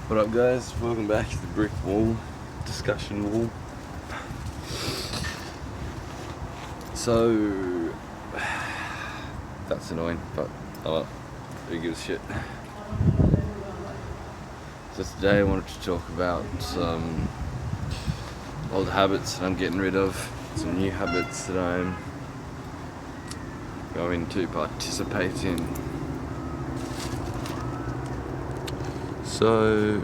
What up, guys? Welcome back to the brick wall discussion wall. So that's annoying, but oh well, who gives a shit? So today I wanted to talk about some old habits that I'm getting rid of, some new habits that I'm going to participate in. So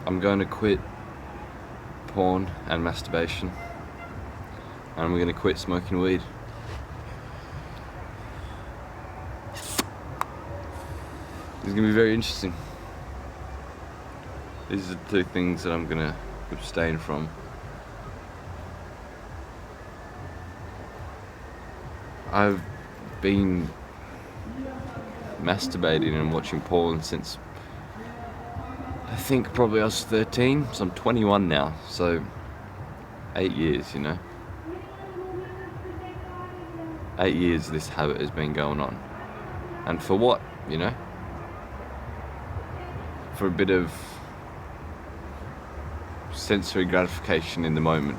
I'm going to quit porn and masturbation, and I'm going to quit smoking weed. It's going to be very interesting. These are the two things that I'm going to abstain from. I've been masturbating and watching porn since I think probably I was 13, so I'm 21 now, so 8 years, 8 years this habit has been going on. And for what, For a bit of sensory gratification in the moment.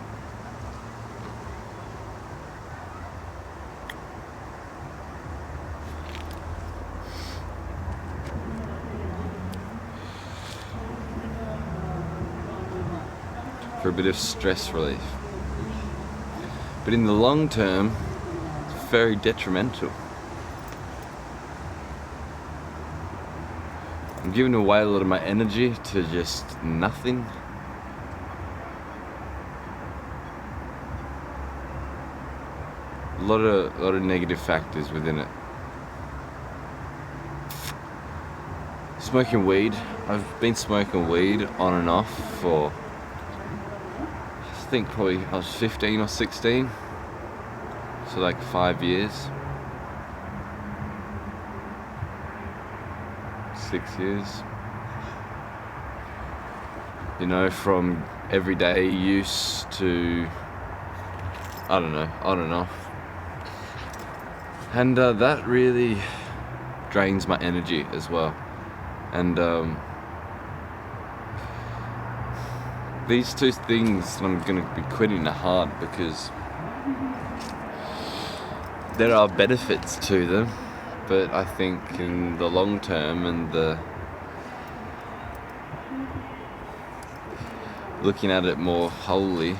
For a bit of stress relief. But in the long term, it's very detrimental. I'm giving away a lot of my energy to just nothing. A lot of negative factors within it. Smoking weed. I've been smoking weed on and off for I think probably I was 15 or 16, so like 5 years, 6 years, from everyday use to on and off, and that really drains my energy as well, and these two things I'm going to be quitting are hard because there are benefits to them, but I think in the long term and the looking at it more holistically,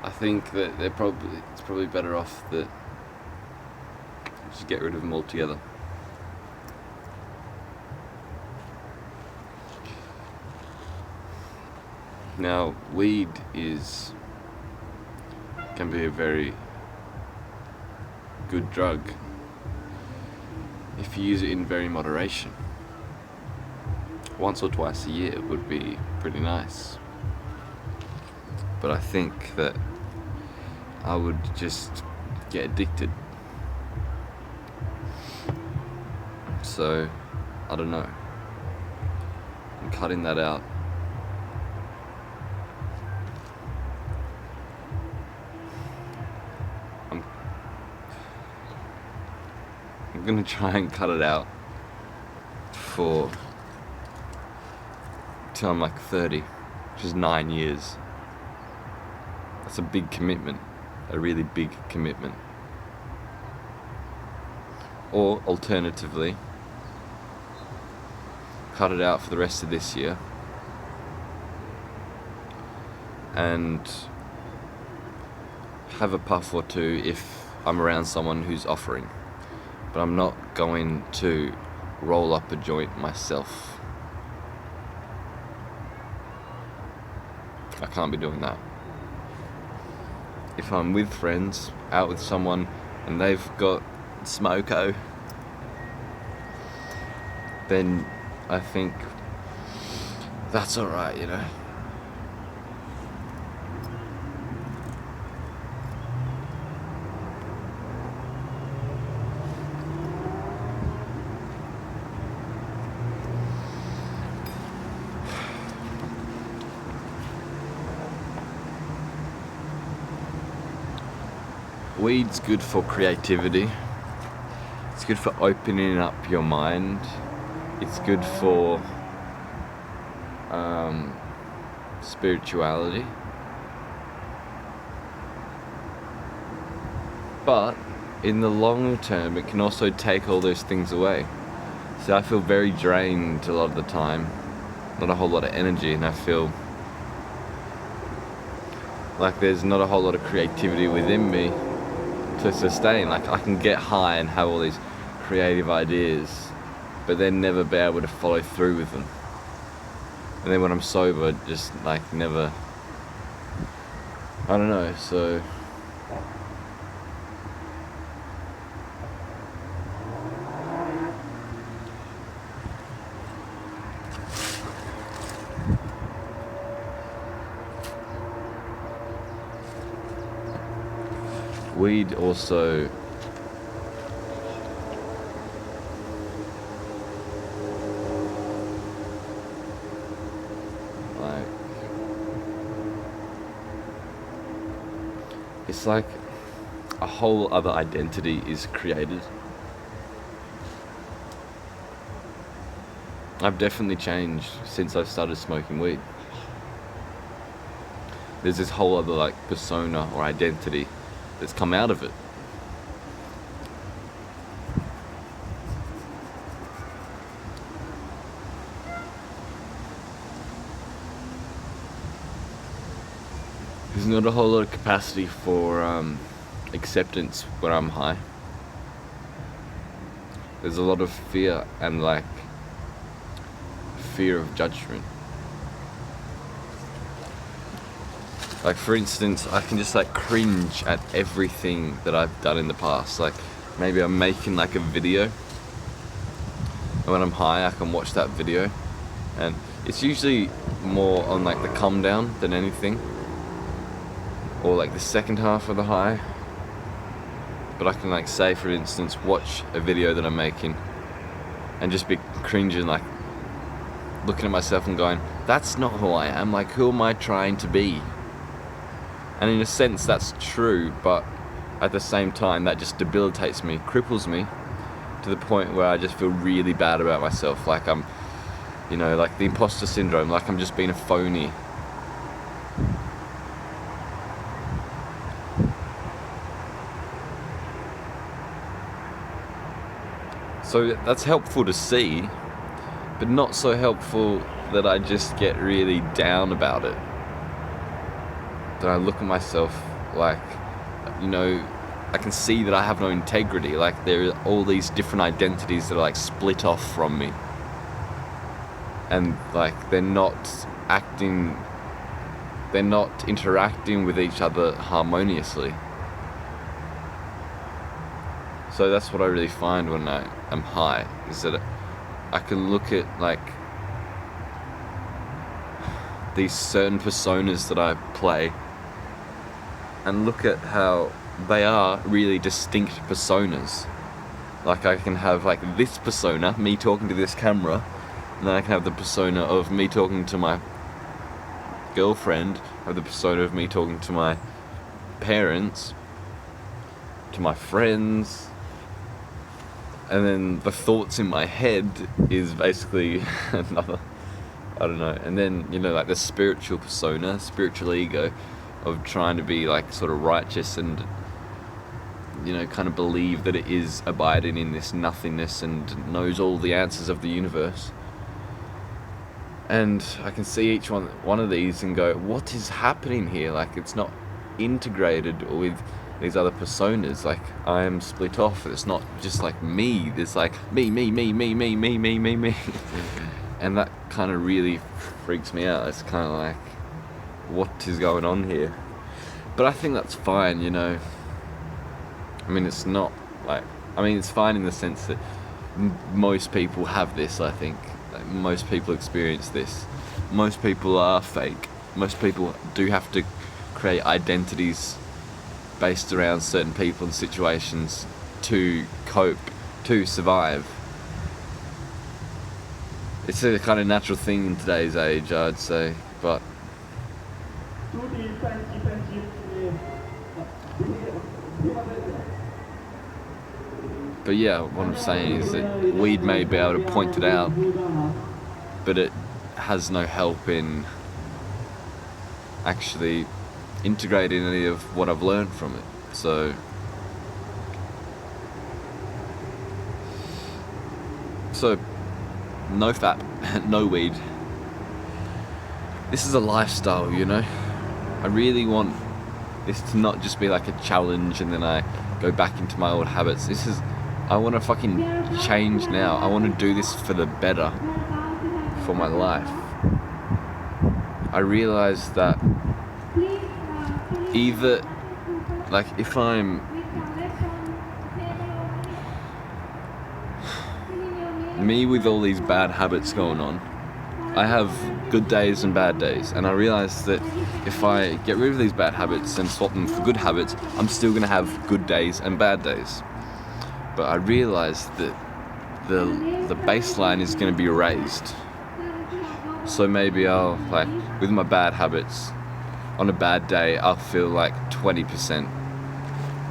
I think that it's probably better off that just get rid of them altogether. Now, weed can be a very good drug if you use it in very moderation. Once or twice a year would be pretty nice. But I think that I would just get addicted. So, I don't know. I'm cutting that out. I'm gonna try and cut it out till I'm like 30, which is 9 years. That's a big commitment, a really big commitment. Or alternatively, cut it out for the rest of this year and have a puff or two if I'm around someone who's offering. But I'm not going to roll up a joint myself. I can't be doing that. If I'm with friends, out with someone, and they've got smoko, then I think that's alright, weed's good for creativity. It's good for opening up your mind. It's good for spirituality. But in the long term, it can also take all those things away. So I feel very drained a lot of the time, not a whole lot of energy, and I feel like there's not a whole lot of creativity within me to sustain. Like I can get high and have all these creative ideas, but then never be able to follow through with them. And then when I'm sober, just like never, I don't know, so weed also like, it's like a whole other identity is created. I've definitely changed since I've started smoking weed. There's this whole other like persona or identity that's come out of it. There's not a whole lot of capacity for acceptance when I'm high. There's a lot of fear and like fear of judgment. Like for instance, I can just like cringe at everything that I've done in the past. Like maybe I'm making like a video, and when I'm high I can watch that video, and it's usually more on like the come down than anything, or like the second half of the high. But I can like say for instance watch a video that I'm making and just be cringing, like looking at myself and going, that's not who I am, like who am I trying to be? And in a sense that's true, but at the same time that just debilitates me, cripples me to the point where I just feel really bad about myself, like I'm, you know, like the imposter syndrome, like I'm just being a phony. So that's helpful to see, but not so helpful that I just get really down about it. That I look at myself like, you know, I can see that I have no integrity, like there are all these different identities that are like split off from me. And like they're not interacting with each other harmoniously. So that's what I really find when I am high, is that I can look at like these certain personas that I play and look at how they are really distinct personas. Like I can have like this persona, me talking to this camera, and then I can have the persona of me talking to my girlfriend, have the persona of me talking to my parents, to my friends, and then the thoughts in my head is basically another, I don't know. And then, you know, like the spiritual persona, spiritual ego of trying to be like sort of righteous and, you know, kind of believe that it is abiding in this nothingness and knows all the answers of the universe. And I can see each one of these and go, what is happening here? Like it's not integrated with these other personas. Like I am split off. It's not just like me. There's like me. And that kind of really freaks me out. It's kind of like, what is going on here? But I think that's fine, you know. I mean, it's not like, I mean, it's fine in the sense that most people have this, I think. Like, most people experience this. Most people are fake. Most people do have to create identities based around certain people and situations to cope, to survive. It's a kind of natural thing in today's age, I'd say, but But yeah, what I'm saying is that weed may be able to point it out, but it has no help in actually integrating any of what I've learned from it. So no fap, no weed. This is a lifestyle, you know? I really want this to not just be like a challenge and then I go back into my old habits. I want to fucking change now. I want to do this for the better, for my life. I realize that either, like, if I'm me with all these bad habits going on, I have good days and bad days, and I realize that if I get rid of these bad habits and swap them for good habits, I'm still going to have good days and bad days. But I realize that the baseline is going to be raised. So maybe I'll, like, with my bad habits, on a bad day, I'll feel like 20%.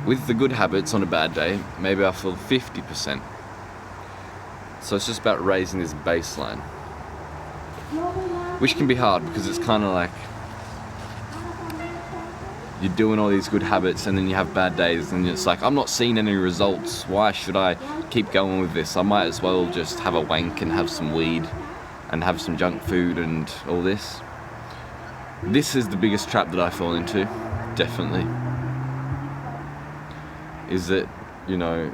With the good habits on a bad day, maybe I'll feel 50%. So it's just about raising this baseline, which can be hard because it's kind of like you're doing all these good habits and then you have bad days and it's like, I'm not seeing any results. Why should I keep going with this? I might as well just have a wank and have some weed and have some junk food and all this. This is the biggest trap that I fall into, definitely. Is that, you know,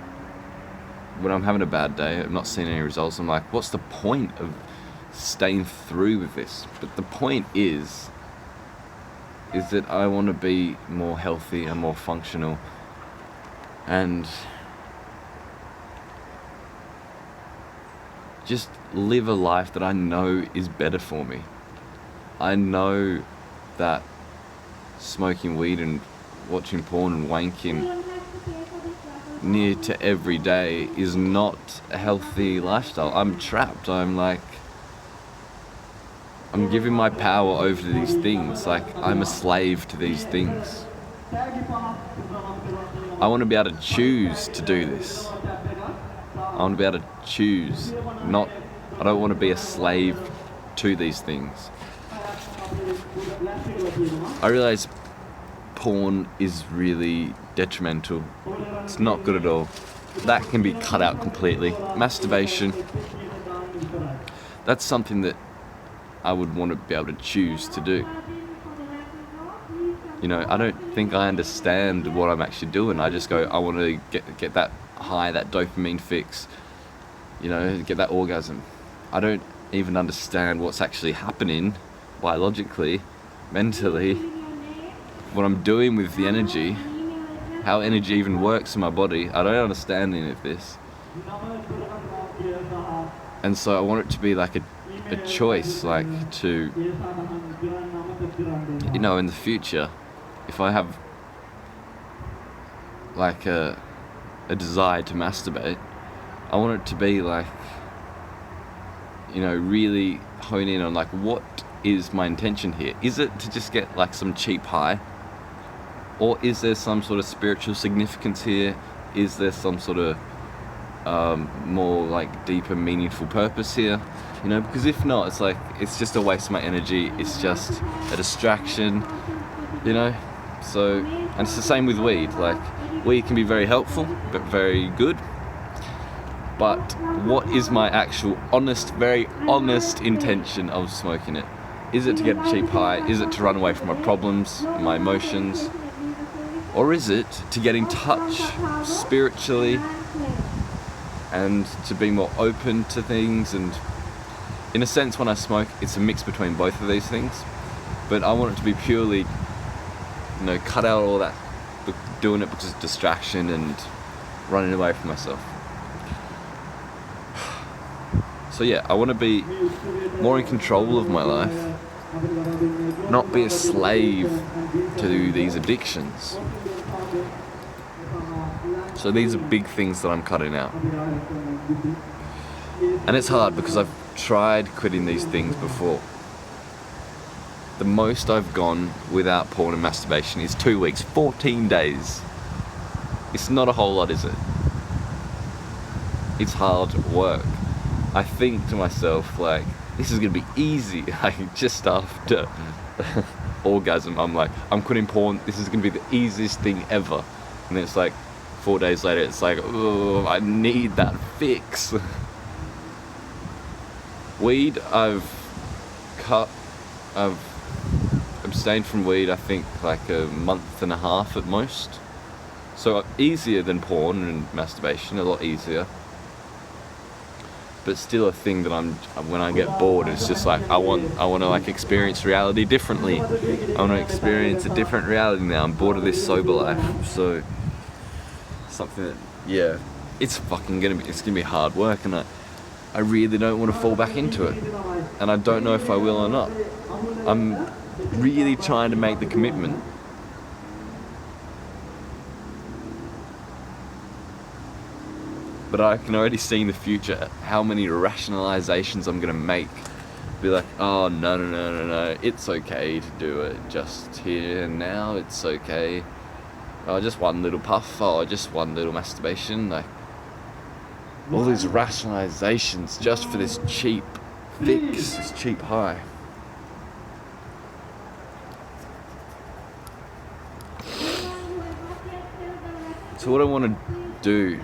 when I'm having a bad day, I'm not seeing any results, I'm like, what's the point of staying through with this? But the point is that I want to be more healthy and more functional and just live a life that I know is better for me. I know that smoking weed and watching porn and wanking near to every day is not a healthy lifestyle. I'm trapped. I'm giving my power over to these things. Like, I'm a slave to these things. I want to be able to choose to do this. I want to be able to choose. I don't want to be a slave to these things. I realize porn is really detrimental. It's not good at all. That can be cut out completely. Masturbation, that's something that I would want to be able to choose to do. You know, I don't think I understand what I'm actually doing. I just go, I want to get that high, that dopamine fix, you know, get that orgasm. I don't even understand what's actually happening biologically, mentally, what I'm doing with the energy, how energy even works in my body. I don't understand any of this. And so I want it to be like a choice, like to, you know, in the future, if I have like a desire to masturbate, I want it to be like, you know, really hone in on like, what is my intention here? Is it to just get like some cheap high? Or is there some sort of spiritual significance here? Is there some sort of more like deeper, meaningful purpose here? You know, because if not, it's like, it's just a waste of my energy. It's just a distraction, you know? So, and it's the same with weed. Like, weed can be very helpful, but very good. But what is my actual honest, very honest intention of smoking it? Is it to get a cheap high? Is it to run away from my problems, my emotions? Or is it to get in touch spiritually and to be more open to things? And in a sense, when I smoke, it's a mix between both of these things. But I want it to be purely, you know, cut out all that, doing it because of distraction and running away from myself. So yeah, I want to be more in control of my life, not be a slave to these addictions. So these are big things that I'm cutting out. And it's hard because I've tried quitting these things before. The most I've gone without porn and masturbation is 2 weeks, 14 days. It's not a whole lot, is it? It's hard work. I think to myself, like, this is gonna be easy. Like, just after orgasm, I'm like, I'm quitting porn. This is gonna be the easiest thing ever. And then it's like 4 days later, it's like, oh, I need that fix. Weed, I've abstained from weed, I think, like a month and a half at most. So easier than porn and masturbation, a lot easier. But still a thing that when I get bored, it's just like, I want to like experience reality differently. I want to experience a different reality now. I'm bored of this sober life. So something that, yeah, it's gonna be hard work, and I really don't want to fall back into it. And I don't know if I will or not. I'm really trying to make the commitment. But I can already see in the future how many rationalizations I'm gonna make. Be like, oh, no, it's okay to do it just here and now, it's okay. Oh, just one little puff, just one little masturbation. Like, all these rationalizations just for this cheap fix, this cheap high. So what I want to do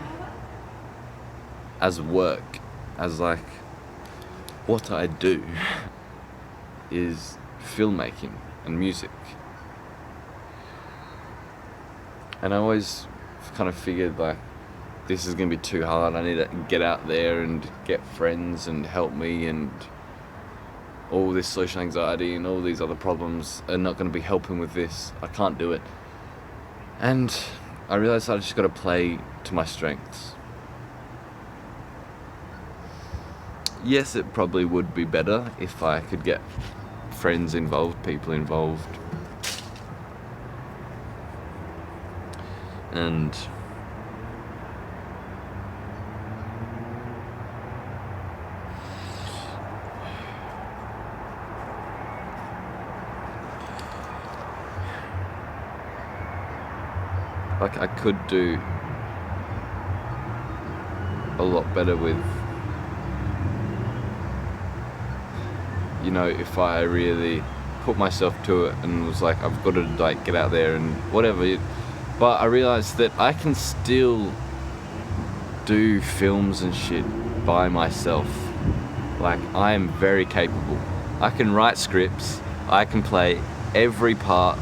as work, as like what I do, is filmmaking and music. And I always kind of figured, like, this is gonna be too hard. I need to get out there and get friends and help me, and all this social anxiety and all these other problems are not gonna be helping with this. I can't do it. And I realized I just gotta play to my strengths. Yes, it probably would be better if I could get friends involved, people involved. And like, I could do a lot better with, you know, if I really put myself to it and was like, I've got to like get out there and whatever. But I realized that I can still do films and shit by myself. Like, I am very capable. I can write scripts. I can play every part.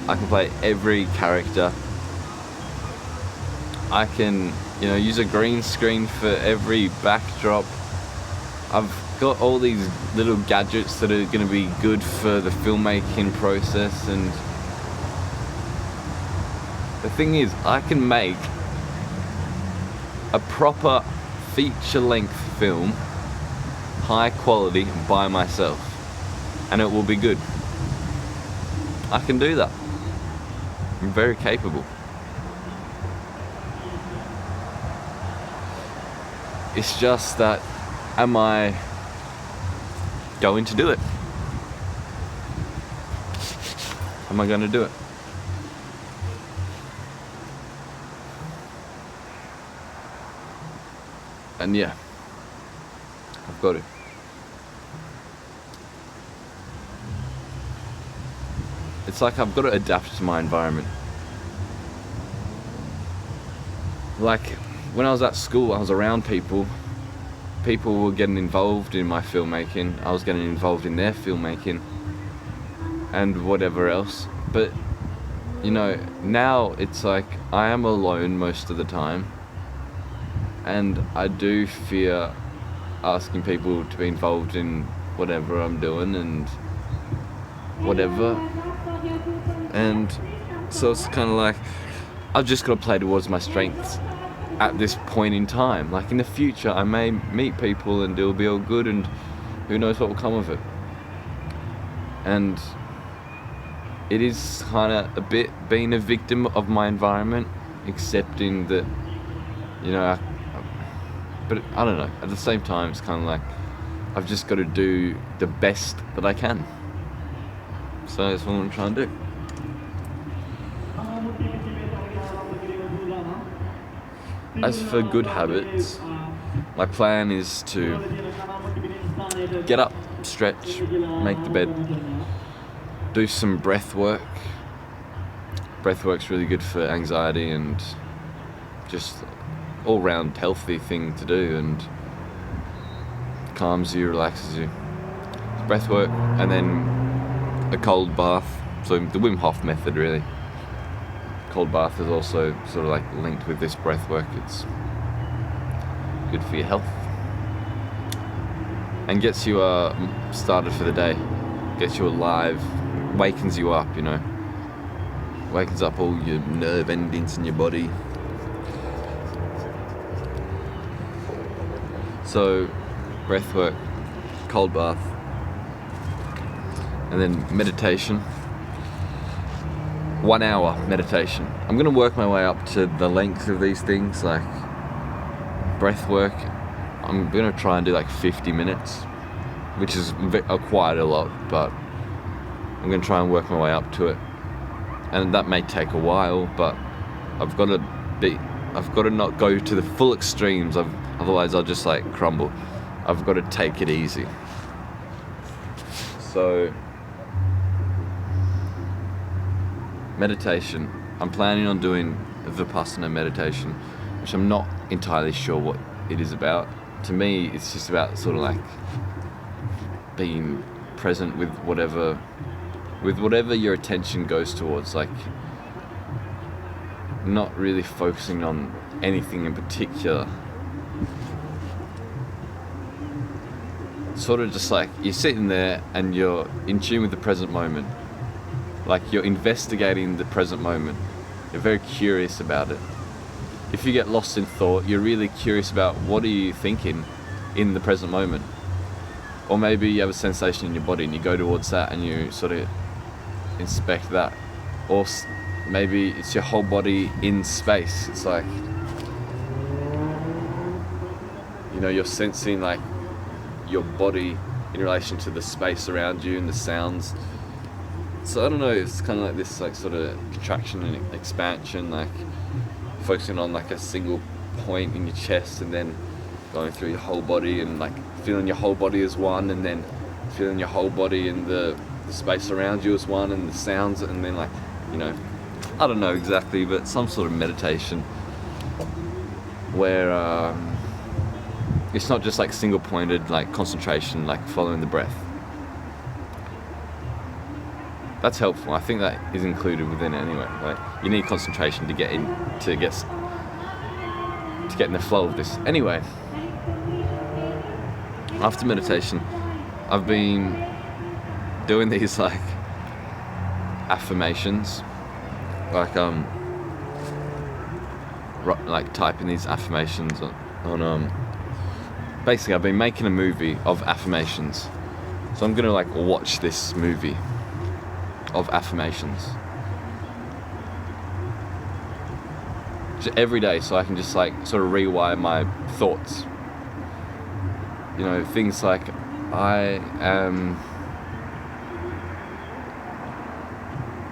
I can play every character. I can, you know, use a green screen for every backdrop. I've got all these little gadgets that are going to be good for the filmmaking process. And the thing is, I can make a proper feature-length film, high quality, by myself, and it will be good. I can do that. I'm very capable. It's just that, am I going to do it? Am I going to do it? And yeah, I've got to. It's like I've got to adapt to my environment. Like, when I was at school, I was around people. People were getting involved in my filmmaking. I was getting involved in their filmmaking and whatever else. But, you know, now it's like I am alone most of the time. And I do fear asking people to be involved in whatever I'm doing and whatever. And so it's kind of like, I've just got to play towards my strengths at this point in time. Like, in the future, I may meet people and it'll be all good, and who knows what will come of it. And it is kind of a bit being a victim of my environment, accepting that, you know, but I don't know, at the same time, it's kind of like, I've just got to do the best that I can. So that's what I'm trying to do. as for good habits, my plan is to get up, stretch, make the bed, do some breath work. Breath work's really good for anxiety and just all-round healthy thing to do, and calms you, relaxes you. Breath work, and then a cold bath. So the Wim Hof method, really. Cold bath is also sort of like linked with this breath work. It's good for your health and gets you started for the day, gets you alive, wakens you up, you know, wakens up all your nerve endings in your body. So breath work, cold bath, and then meditation. 1 hour meditation. I'm going to work my way up to the length of these things, like breath work. I'm going to try and do like 50 minutes, which is quite a lot, but I'm going to try and work my way up to it. And that may take a while, but I've got to not go to the full extremes, otherwise I'll just like crumble. I've got to take it easy. So meditation. I'm planning on doing Vipassana meditation, which I'm not entirely sure what it is about. To me, it's just about sort of like being present with whatever your attention goes towards, like not really focusing on anything in particular. Sort of just like you're sitting there and you're in tune with the present moment. Like you're investigating the present moment. You're very curious about it. If you get lost in thought, you're really curious about what are you thinking in the present moment. Or maybe you have a sensation in your body and you go towards that and you sort of inspect that. Or maybe it's your whole body in space. It's like, you know, you're sensing like your body in relation to the space around you and the sounds. So I don't know, it's kind of like this like sort of contraction and expansion, like focusing on like a single point in your chest and then going through your whole body and like feeling your whole body as one, and then feeling your whole body and the space around you as one, and the sounds, and then like, you know, I don't know exactly, but some sort of meditation where it's not just like single pointed like concentration, like following the breath. That's helpful. I think that is included within it anyway. Like you need concentration to get in, to get in the flow of this. Anyway, after meditation, I've been doing these like affirmations, like typing these affirmations on basically I've been making a movie of affirmations. So I'm gonna like watch this movie of affirmations just every day, so I can just like sort of rewire my thoughts. You know, things like I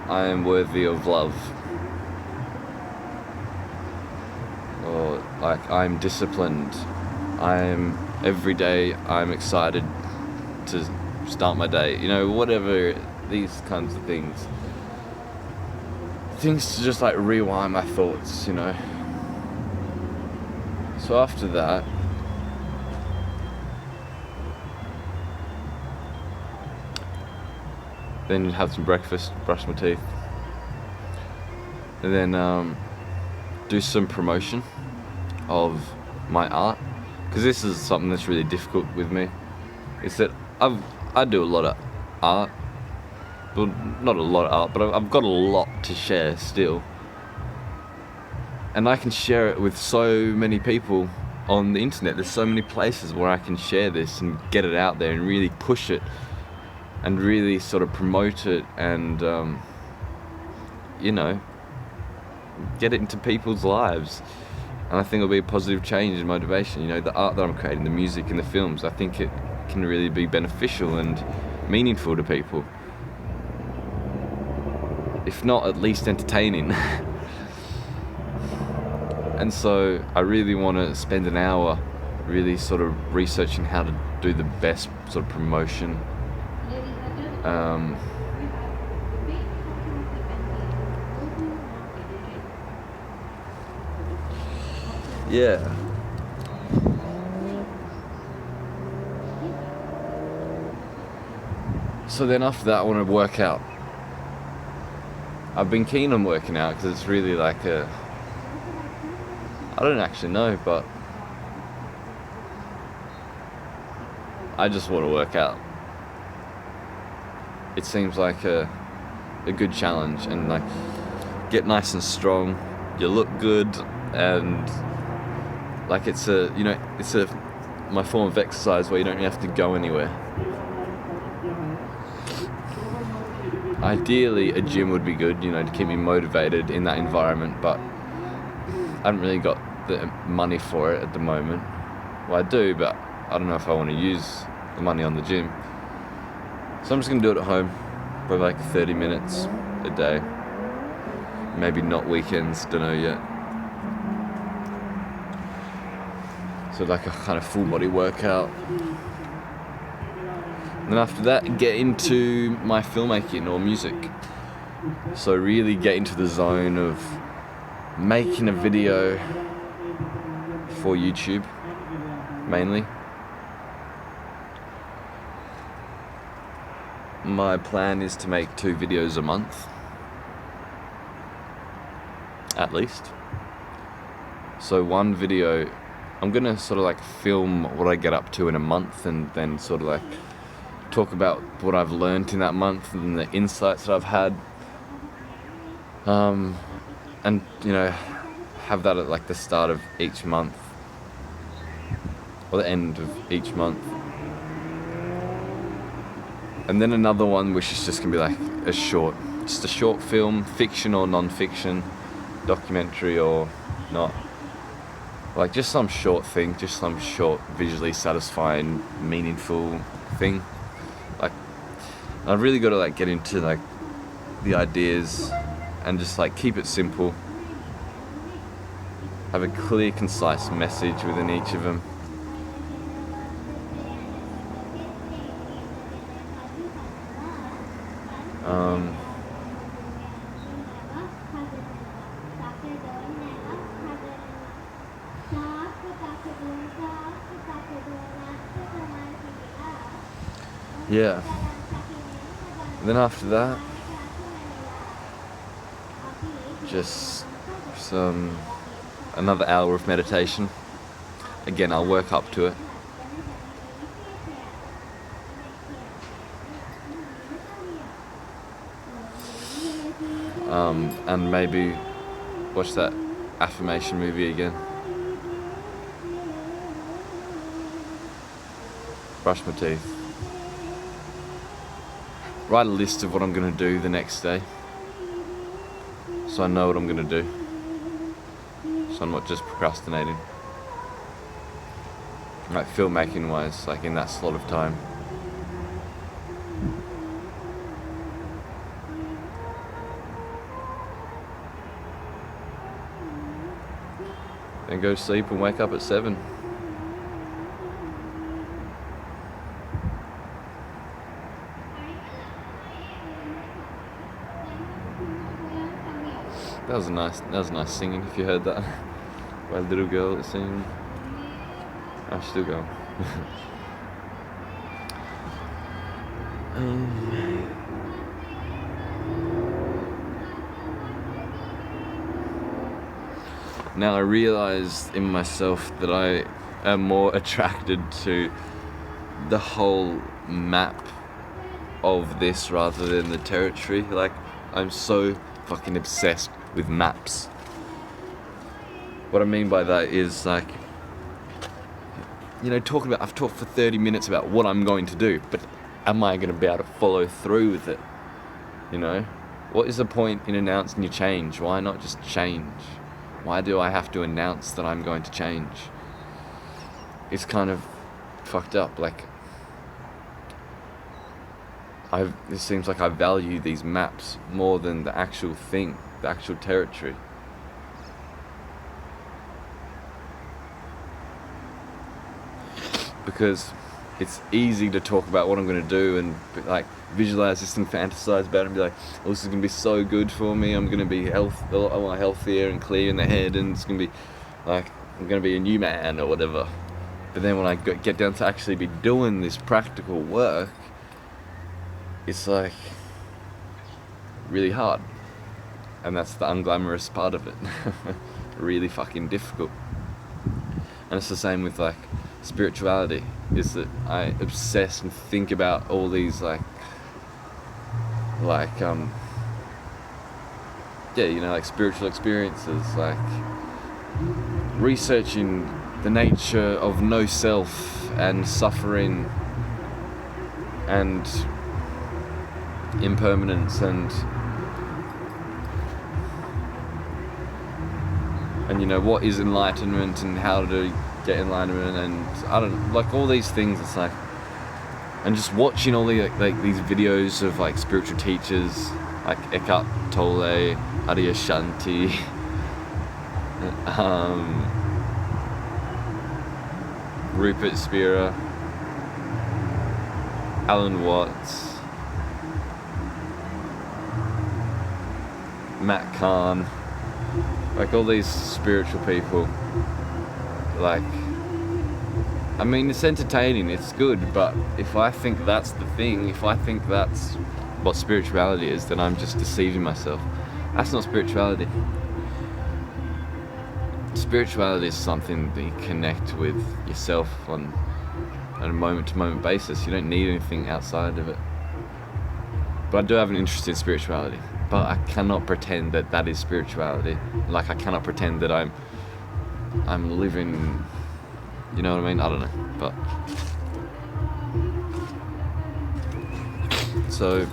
am worthy of love, or like I'm disciplined, every day I'm excited to start my day, you know, whatever, these kinds of things to just like rewind my thoughts, you know. So after that, then have some breakfast, brush my teeth, and then do some promotion of my art, because this is something that's really difficult with me. Is that I do a lot of art, well, not a lot of art, but I've got a lot to share still, and I can share it with so many people on the internet. There's so many places where I can share this and get it out there and really push it and really sort of promote it and you know, get it into people's lives. And I think it'll be a positive change and motivation. You know, the art that I'm creating, the music and the films, I think it can really be beneficial and meaningful to people, if not at least entertaining. And so I really want to spend an hour really sort of researching how to do the best sort of promotion. Yeah. So then after that, I want to work out. I've been keen on working out because it's really like I don't actually know, but I just want to work out. It seems like a good challenge, and like get nice and strong, you look good, and like it's my form of exercise where you don't have to go anywhere. Ideally, a gym would be good, to keep me motivated in that environment, but I haven't really got the money for it at the moment. Well, I do, but I don't know if I want to use the money on the gym. So I'm just going to do it at home, for like 30 minutes a day. Maybe not weekends, don't know yet. So like a kind of full body workout. And then after that, get into my filmmaking or music. So really get into the zone of making a video for YouTube, mainly. My plan is to make 2 videos a month, at least. So one video, I'm gonna sort of like film what I get up to in a month, and then sort of like talk about what I've learned in that month and the insights that I've had. And have that at like the start of each month or the end of each month. And then another one which is just gonna be like just a short film, fiction or non-fiction, documentary or not. Like just some short thing, just some short, visually satisfying, meaningful thing. Like I've really got to like get into like the ideas and just like keep it simple. Have a clear, concise message within each of them. Yeah. And then after that, just another hour of meditation. Again, I'll work up to it. And maybe watch that affirmation movie again. Brush my teeth. Write a list of what I'm going to do the next day, so I know what I'm going to do, so I'm not just procrastinating. Like filmmaking wise, like in that slot of time. Then go to sleep and wake up at 7. That was nice singing, if you heard that. By a little girl that's singing. I'll still go. Now I realised in myself that I am more attracted to the whole map of this rather than the territory. Like, I'm so fucking obsessed with maps. What I mean by that is like, I've talked for 30 minutes about what I'm going to do, but am I going to be able to follow through with it? What is the point in announcing your change? Why not just change? Why do I have to announce that I'm going to change? It's kind of fucked up. Like, it seems like I value these maps more than the actual thing, the actual territory. because it's easy to talk about what I'm going to do and like visualize this and fantasize about it and be like, oh, this is going to be so good for me. I'm going to be a lot more healthier and clear in the head, and it's going to be like, I'm going to be a new man or whatever. But then when I get down to actually be doing this practical work, it's like really hard. And that's the unglamorous part of it. Really fucking difficult. And it's the same with like spirituality, is that I obsess and think about all these like spiritual experiences, like researching the nature of no self and suffering and impermanence and what is enlightenment and how to get enlightenment, and I don't like all these things. It's like, and just watching all the like these videos of like spiritual teachers like Eckhart Tolle, Adyashanti, Rupert Spira, Alan Watts, Matt Kahn, like all these spiritual people. Like, I mean, it's entertaining, it's good, but if I think that's the thing, if I think that's what spirituality is, then I'm just deceiving myself. That's not spirituality. Spirituality is something that you connect with yourself on a moment-to-moment basis. You don't need anything outside of it. But I do have an interest in spirituality. But I cannot pretend that that is spirituality. Like, I cannot pretend that I'm living, you know what I mean? I don't know, but so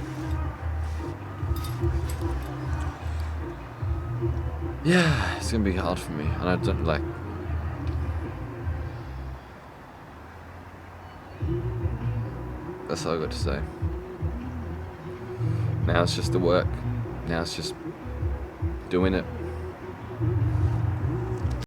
yeah, it's gonna be hard for me, and I don't like. That's all I got to say. Now it's just the work. Now it's just doing it.